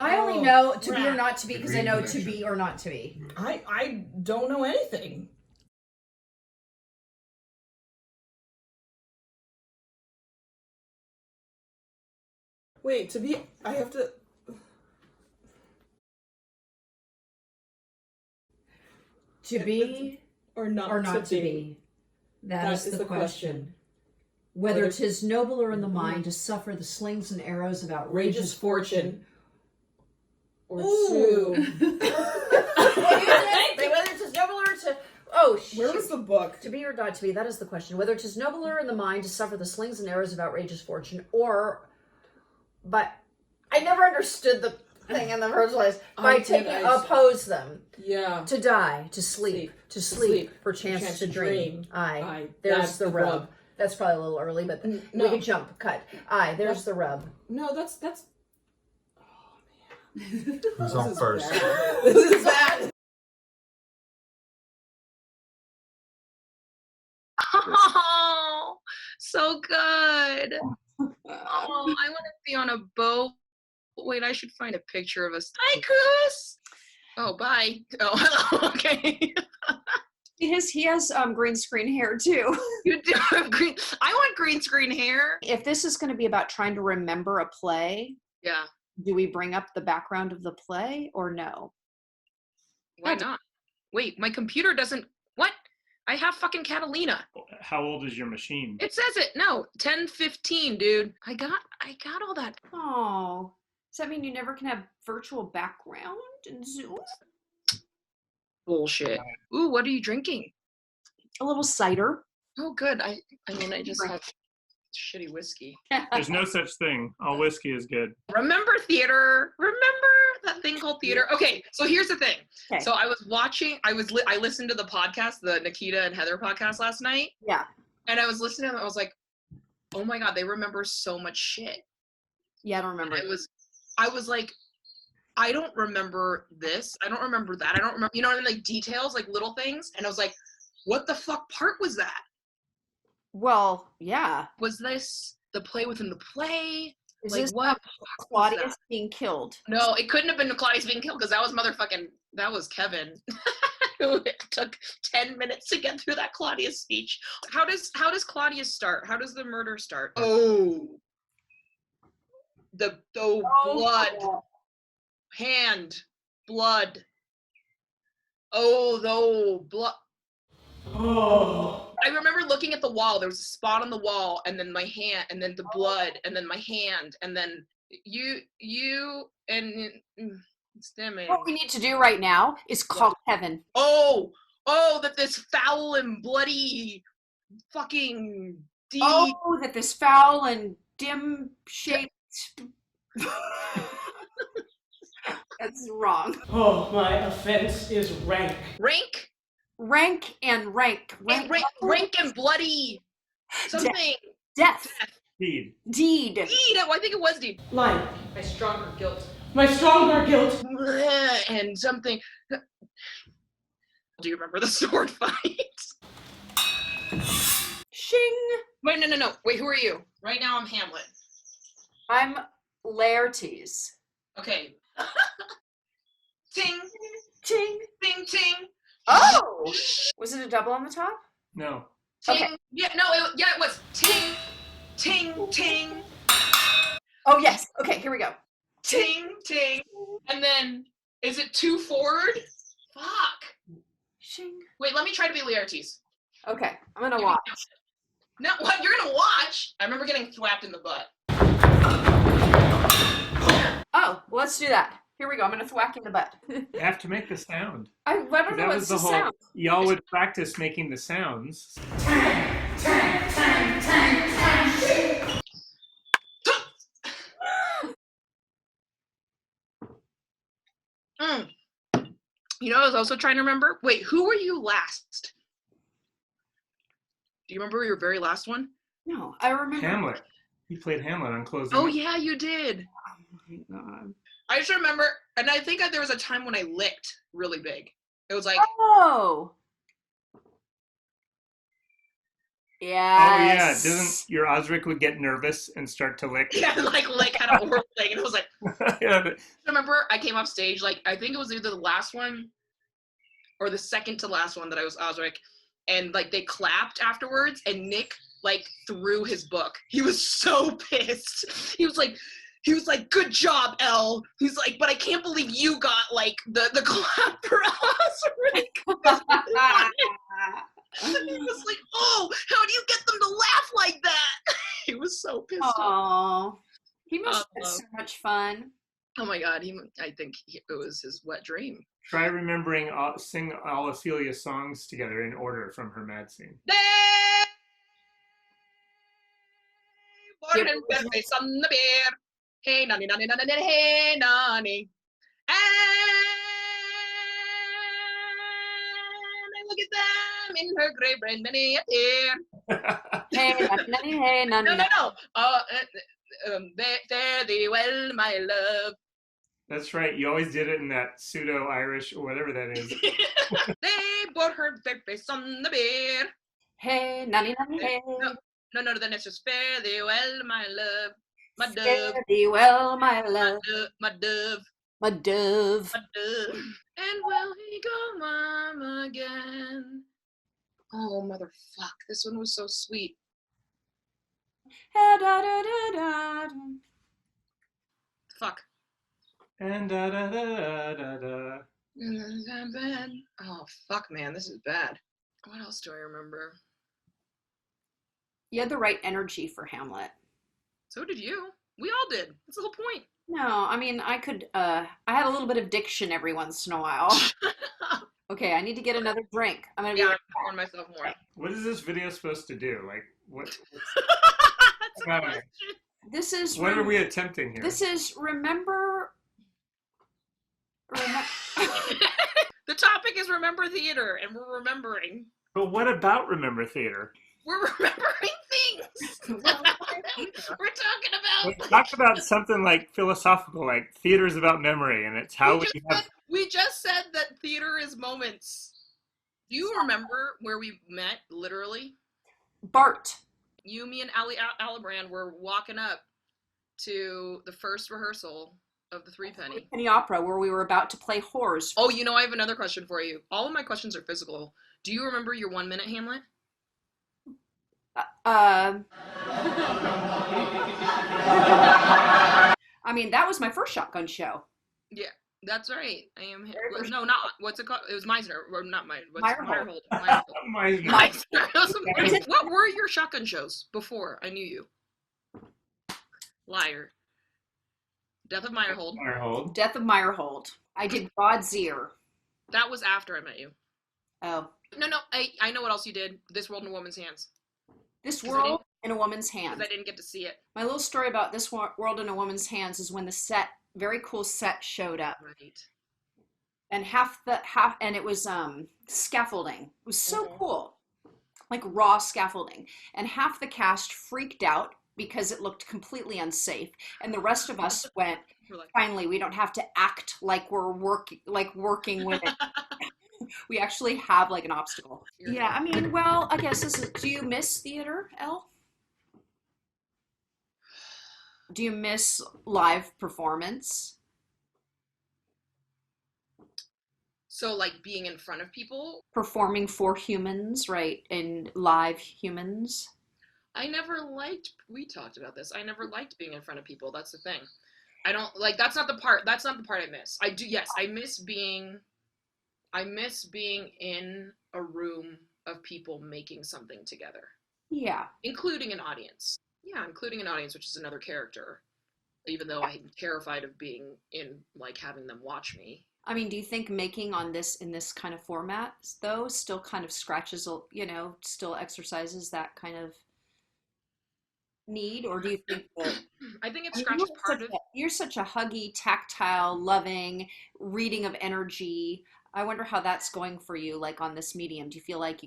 I only know to be or not to be because I know to be or not to be. I don't know anything. Wait, to be, I have to... To be or not to be. That is the question. Whether 'tis nobler in the mind to suffer the slings and arrows of outrageous fortune. Or two. Whether 'tis nobler to... Oh, shit. Where was the book? To be or not to be, that is the question. Whether 'tis nobler in the mind to suffer the slings and arrows of outrageous fortune, or... But I never understood the thing in the first place. Oppose them. Yeah. To die, to sleep, for chance to dream. Aye. There's the rub. That's probably a little early, but we can jump, cut. Aye, there's the rub. No, that's... Oh, man. Who's on first? This is bad. Oh, so good. Oh, I want to be on a boat. Wait, I should find a picture of us. Hi, Goose. Oh, bye. Oh, hello. Okay. He has green screen hair too. You do have green. I want green screen hair. If this is going to be about trying to remember a play, Yeah. do we bring up the background of the play or no? Why not? Wait, my computer doesn't. What? I have fucking Catalina. How old is your machine? It says it. No, 1015, dude. I got all that. Oh, does that mean you never can have virtual background in Zoom? Bullshit. Ooh, what are you drinking? A little cider. Oh, good. I mean, I just have shitty whiskey. There's no such thing. All whiskey is good. Remember theater? Remember that thing called theater? Okay, so here's the thing. Okay. So I was watching, I listened to the podcast, the Nikita and Heather podcast last night. Yeah. And I was listening and I was like, oh my God, they remember so much shit. Yeah, I don't remember. I was like, I don't remember this. I don't remember that. I don't remember, you know what I mean? Like details, like little things. And I was like, what the fuck part was that? Well, yeah. Was this the play within the play? Is like this what? Claudius being killed? No, it couldn't have been Claudius being killed because that was Kevin. Who took 10 minutes to get through that Claudius speech. How does Claudius start? How does the murder start? Oh. The blood. Hand. Blood. Oh, blood. Oh. I remember looking at the wall. There was a spot on the wall, and then my hand, and then the blood, and then my hand, and then you, and stimming. What we need to do right now is call Kevin. Oh, that this foul and bloody fucking deed. Oh, that this foul and dim-shaped... That's wrong. Oh, my offense is rank. Rank? Rank and rank. Rank and bloody something. Death. Deed. Deed. I think it was deed. Line. My stronger guilt. My stronger guilt. And something. Do you remember the sword fight? Shing. Wait, no. Wait, who are you? Right now I'm Hamlet. I'm Laertes. Okay. Ting. Ting. Ting, ting. Oh! Was it a double on the top? No. Ting. Okay. Yeah, no, it was ting, ting, ting. Oh, yes. Okay, here we go. Ting, ting. And then, is it 2 forward? Fuck. Shing. Wait, let me try to be Laertes. Okay, I'm gonna watch. No, what? You're gonna watch? I remember getting thwapped in the butt. Oh, well, let's do that. Here we go. I'm gonna thwack in the butt. You have to make the sound. I don't know That what's was the the whole. sound. Y'all would practice making the sounds. You know, I was also trying to remember. Wait, who were you last? Do you remember your very last one? No, I remember. Hamlet. You played Hamlet on closing. Oh yeah, you did. Oh my God. I just remember, and I think there was a time when I licked really big. It was like, Oh. yeah, Yes. doesn't your Osric would get nervous and start to lick? Yeah, like kind of horrible thing. And it was like, Yeah, but- I remember I came off stage, like I think it was either the last one or the second to last one that I was Osric, and like they clapped afterwards, and Nick like threw his book. He was so pissed. He was like, good job, Elle. He's like, but I can't believe you got like the clap for Osric. He was like, oh, how do you get them to laugh like that? He was so pissed off. Oh, he must have had so much fun. Oh my God, I think it was his wet dream. Try remembering sing all Ophelia's songs together in order from her mad scene. Born and bed face on the beer. Hey nanny nanny nanny nanny hey nanny. And I look at them in her grave brain many a tear. Hey, hey, No. Fare thee well, my love. That's right. You always did it in that pseudo-Irish or whatever that is. They bore her dead face on the beer. Hey, nanny, nanny, hey. No, then it's just fare thee well, my love. My dove. Fare thee well, my love. My dove. My dove. My dove. And will he go mom again? Oh, motherfuck. This one was so sweet. Da, da, da, da, da. Fuck. And da da da da da. Oh, fuck, man. This is bad. What else do I remember? You had the right energy for Hamlet. So did you. We all did. That's the whole point. No, I mean, I had a little bit of diction every once in a while. Okay, I need to get another drink. I'm gonna be I'm pouring myself more. What is this video supposed to do? Like, That's a Right. question. This is what are we attempting here? This is remember The topic is remember theater, and we're remembering. But what about Remember Theater? We're remembering things. We're talking about. Let's talk about something like philosophical, like theater is about memory, and it's how We just said that theater is moments. Do you remember where we met, literally? Bart. You, me, and Ali Alibrand were walking up to the first rehearsal of the Three Penny. Penny Opera, where we were about to play whores. Oh, you know, I have another question for you. All of my questions are physical. Do you remember your 1 minute Hamlet? I mean, that was my first shotgun show. Yeah, that's right. I am. Very first- No, not what's it called? It was Meisner, or not Meisner. Meyerhold. Meisner. What were your shotgun shows before I knew you? Liar. Death of Meyerhold. Meyerhold. Death of Meyerhold. I did God's Ear. That was after I met you. Oh. No, I know what else you did. This World in a Woman's Hands. This 'Cause World in a Woman's Because Hands. I didn't get to see it. My little story about This World in a Woman's Hands is when the very cool set showed up. Right. And and it was scaffolding. It was so Mhm. cool. Like raw scaffolding. And half the cast freaked out because it looked completely unsafe. And the rest of us went, We're like, finally, we don't have to act like we're working with it. We actually have like an obstacle. Yeah, I mean, well, I guess do you miss theater, Elle? Do you miss live performance? so like being in front of people. Performing for humans, right? And live humans. I never liked. We talked about this. I never liked being in front of people. That's the thing. I don't like. That's not the part I miss. I do. Yes, I miss being in a room of people making something together, Yeah. including an audience. Yeah, including an audience, which is another character. Even though I'm terrified of being in, like, having them watch me. I mean, do you think making in this kind of format, though, still kind of scratches, still exercises that kind of need? Or do you think that... I think it scratches part of... You're such a huggy, tactile, loving, reading of energy. I wonder how that's going for you, like, on this medium. Do you feel like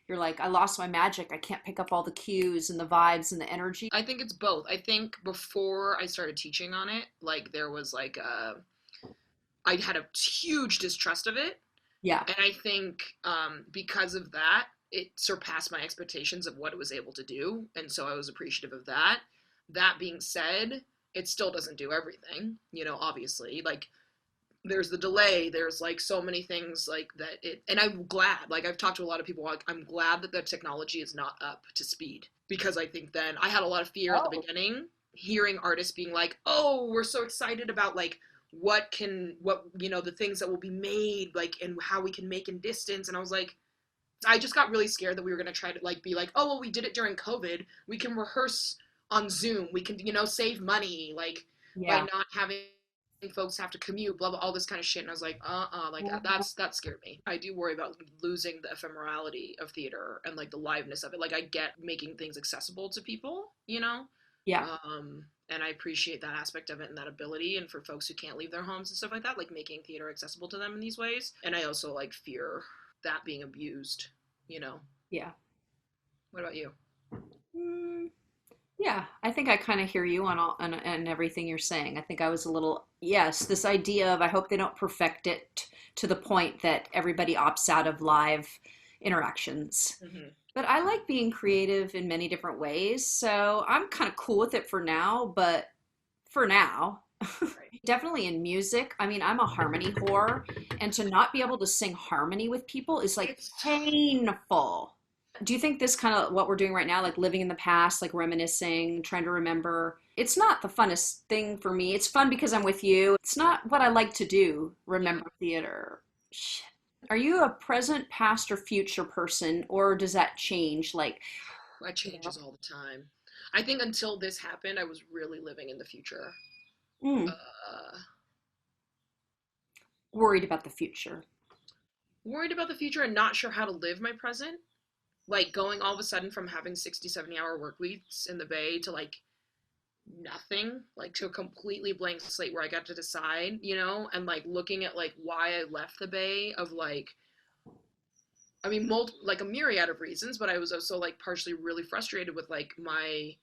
you're like, I lost my magic. I can't pick up all the cues and the vibes and the energy? I think it's both. I think before I started teaching on it, like, there was, like, I had a huge distrust of it. Yeah. And I think because of that, it surpassed my expectations of what it was able to do, and so I was appreciative of that. That being said, it still doesn't do everything, you know, obviously. Like, there's the delay, there's like so many things like that and I'm glad, like I've talked to a lot of people, like I'm glad that the technology is not up to speed, because I think then I had a lot of fear at the beginning, hearing artists being like, oh, we're so excited about like what you know, the things that will be made, like, and how we can make in distance, and I was like, I just got really scared that we were going to try to like be like, oh well, we did it during COVID, we can rehearse on Zoom, we can, you know, save money, like by not having folks have to commute, blah blah, all this kind of shit. And I was like, like that scared me. I do worry about losing the ephemerality of theater and like the liveness of it. Like, I get making things accessible to people, you know. And I appreciate that aspect of it and that ability, and for folks who can't leave their homes and stuff like that, like making theater accessible to them in these ways. And I also like fear that being abused, you know. What about you? Yeah, I think I kind of hear you on everything you're saying. I think I was a little, yes, this idea of I hope they don't perfect it to the point that everybody opts out of live interactions. But I like being creative in many different ways, so I'm kind of cool with it for now, but for now. Definitely in music. I mean, I'm a harmony whore, and to not be able to sing harmony with people is like painful. Do you think this kind of what we're doing right now, like living in the past, like reminiscing, trying to remember, it's not the funnest thing for me. It's fun because I'm with you. It's not what I like to do, remember theater. Shit. Are you a present, past, or future person, or does that change? Like, it changes all the time. I think until this happened, I was really living in the future. Worried about the future. Worried about the future and not sure how to live my present. Like, going all of a sudden from having 60, 70-hour work weeks in the Bay to, like, nothing, like, to a completely blank slate where I got to decide, you know, and, like, looking at, like, why I left the Bay of, like, I mean, like, a myriad of reasons, but I was also, like, partially really frustrated with, like, my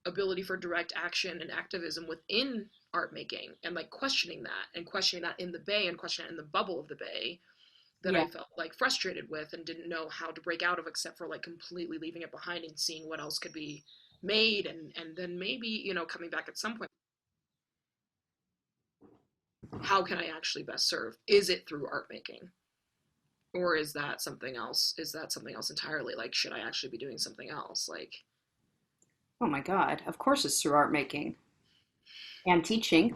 ability for direct action and activism within art making, and, like, questioning that in the Bay, and questioning it in the bubble of the Bay, that I felt like frustrated with and didn't know how to break out of, except for like completely leaving it behind and seeing what else could be made, and then maybe, you know, coming back at some point. How can I actually best serve? Is it through art making? Or is that something else? Is that something else entirely? Like, should I actually be doing something else? Like, oh my God, of course it's through art making. And teaching.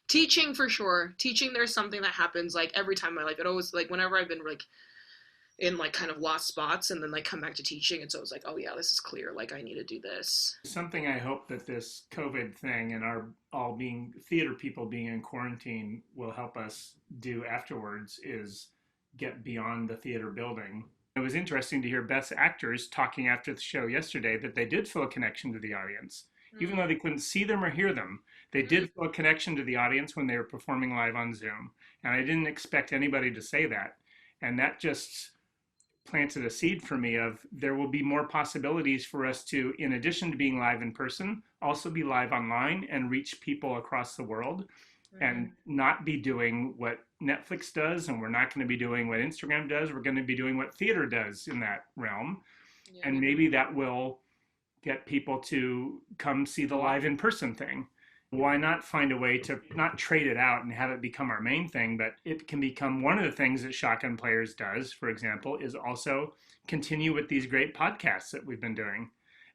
Teaching, for sure. Teaching, there's something that happens like every time in my life. It always, like, whenever I've been like in like kind of lost spots and then like come back to teaching, it's always like, oh yeah, this is clear, like I need to do this. Something I hope that this COVID thing and our all being theater people being in quarantine will help us do afterwards is get beyond the theater building. It was interesting to hear Beth's actors talking after the show yesterday that they did feel a connection to the audience. Even though they couldn't see them or hear them, they did feel a connection to the audience when they were performing live on Zoom. And I didn't expect anybody to say that. And that just planted a seed for me of there will be more possibilities for us to, in addition to being live in person, also be live online and reach people across the world, and not be doing what Netflix does, and we're not going to be doing what Instagram does. We're going to be doing what theater does in that realm. And maybe that will get people to come see the live in person thing. Why not find a way to not trade it out and have it become our main thing, but it can become one of the things that Shotgun Players does, for example, is also continue with these great podcasts that we've been doing,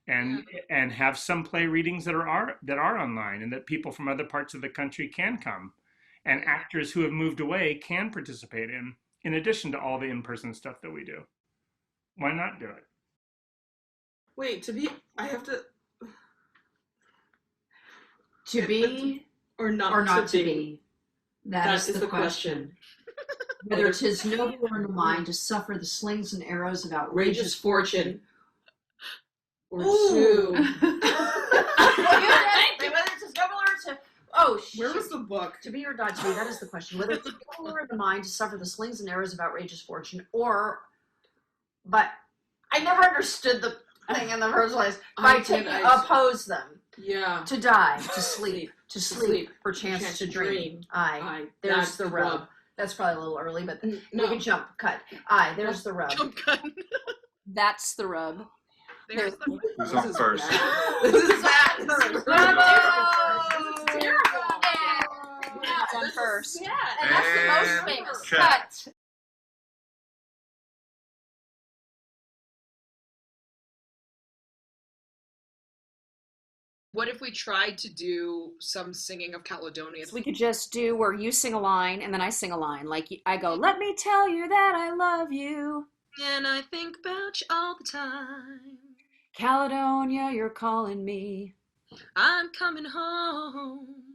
and have some play readings that are online, and that people from other parts of the country can come, and actors who have moved away can participate in addition to all the in-person stuff that we do. Why not do it? Wait, I have to... To be or not, or not to to be? be. That is the question. Whether 'tis nobler in the mind to suffer the slings and arrows of outrageous fortune, or to... Whether 'tis nobler to... Oh, shit. Where was the book? To be or not to be, that is the question. Whether it's nobler in the mind to suffer the slings and arrows of outrageous fortune, or... But I never understood the thing in the first place. Oppose them. Yeah. To die, to sleep, perchance to dream. Aye, there's That's the rub. That's probably a little early, but we No. can jump cut. There's the rub. Jump cut. That's the rub. There's the Who's on first? This is bad. It's on first. Yeah, and that's the most And famous. check. Cut. What if we tried to do some singing of Caledonia? We could just do where you sing a line and then I sing a line. Like I go, let me tell you that I love you. And I think about you all the time. Caledonia, you're calling me. I'm coming home.